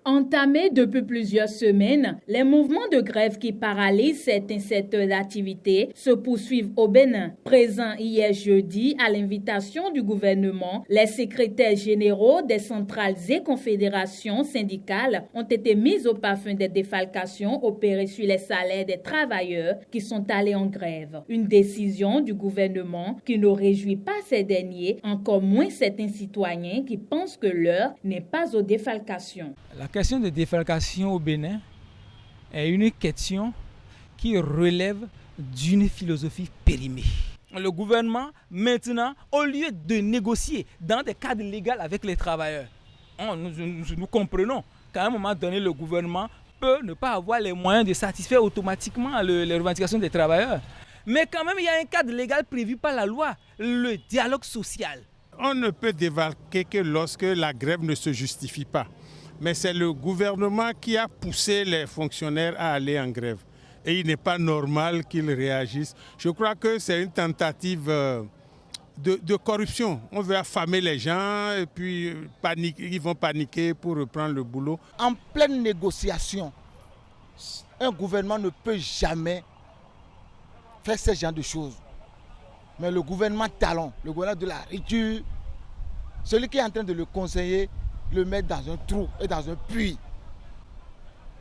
Entamés depuis plusieurs semaines, les mouvements de grève qui paralysent certains secteurs d'activité se poursuivent au Bénin. Présents hier jeudi à l'invitation du gouvernement, les secrétaires généraux des centrales et confédérations syndicales ont été mis au parfum des défalcations opérées sur les salaires des travailleurs qui sont allés en grève. Une décision du gouvernement qui ne réjouit pas ces derniers, encore moins certains citoyens qui pensent que l'heure n'est pas aux défalcations. La question de défalcation au Bénin est une question qui relève d'une philosophie périmée. Le gouvernement, maintenant, au lieu de négocier dans des cadres légaux avec les travailleurs, nous comprenons qu'à un moment donné, le gouvernement peut ne pas avoir les moyens de satisfaire automatiquement les revendications des travailleurs. Mais quand même, il y a un cadre légal prévu par la loi, le dialogue social. On ne peut dévalquer que lorsque la grève ne se justifie pas. Mais c'est le gouvernement qui a poussé les fonctionnaires à aller en grève. Et il n'est pas normal qu'ils réagissent. Je crois que c'est une tentative de corruption. On veut affamer les gens et puis ils vont paniquer pour reprendre le boulot. En pleine négociation, un gouvernement ne peut jamais faire ce genre de choses. Mais le gouvernement talon, le gouvernement de la rupture, celui qui est en train de le conseiller, le mettre dans un trou et dans un puits.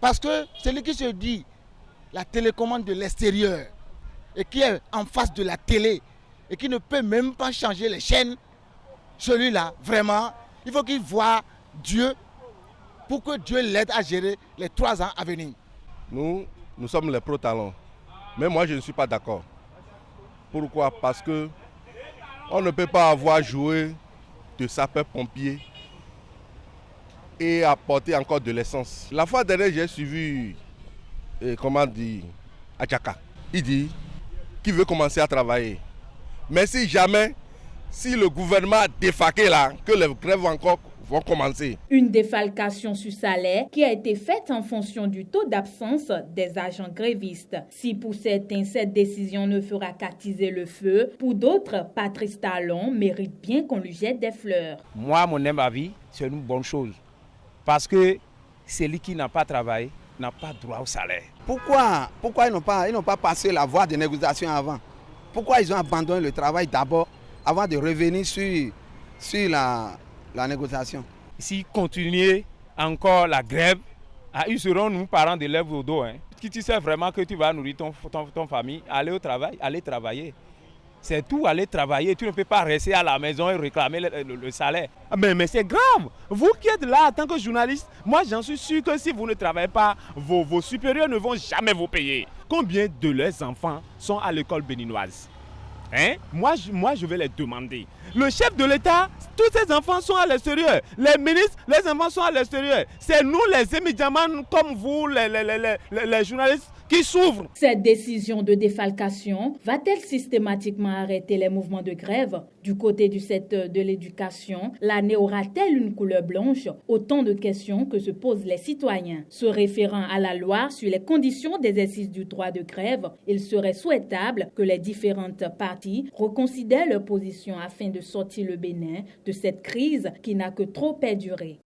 Parce que celui qui se dit la télécommande de l'extérieur et qui est en face de la télé et qui ne peut même pas changer les chaînes, celui-là, vraiment, il faut qu'il voie Dieu pour que Dieu l'aide à gérer les 3 ans à venir. Nous sommes les pro-talents. Mais moi, je ne suis pas d'accord. Pourquoi? Parce que on ne peut pas avoir joué de sapeur-pompier et apporter encore de l'essence. La fois dernière, j'ai suivi, Adjaka. Il dit qu'il veut commencer à travailler. Mais si le gouvernement a défaqué là, que les grèves vont commencer. Une défalcation sur salaire qui a été faite en fonction du taux d'absence des agents grévistes. Si pour certains, cette décision ne fera qu'attiser le feu, pour d'autres, Patrice Talon mérite bien qu'on lui jette des fleurs. Moi, mon avis, c'est une bonne chose. Parce que celui qui n'a pas travaillé n'a pas droit au salaire. Pourquoi ils n'ont pas passé la voie de négociation avant? Pourquoi ils ont abandonné le travail d'abord avant de revenir sur la négociation? S'ils continuaient encore la grève, ils seront nous parents d'élèves au dos. Si tu sais vraiment que tu vas nourrir ton famille, aller au travail, aller travailler. C'est tout, aller travailler. Tu ne peux pas rester à la maison et réclamer le salaire. Mais c'est grave. Vous qui êtes là en tant que journaliste, moi j'en suis sûr que si vous ne travaillez pas, vos supérieurs ne vont jamais vous payer. Combien de leurs enfants sont à l'école béninoise? Moi, je vais les demander. Le chef de l'État, tous ses enfants sont à l'extérieur. Les ministres, les enfants sont à l'extérieur. C'est nous les médiamans comme vous, les journalistes, qui s'ouvrent. Cette décision de défalcation va-t-elle systématiquement arrêter les mouvements de grève? Du côté du secteur de l'éducation, l'année aura-t-elle une couleur blanche? Autant de questions que se posent les citoyens. Se référant à la loi sur les conditions d'exercice du droit de grève, il serait souhaitable que les différentes parties reconsidèrent leur position afin de sortir le Bénin de cette crise qui n'a que trop perduré.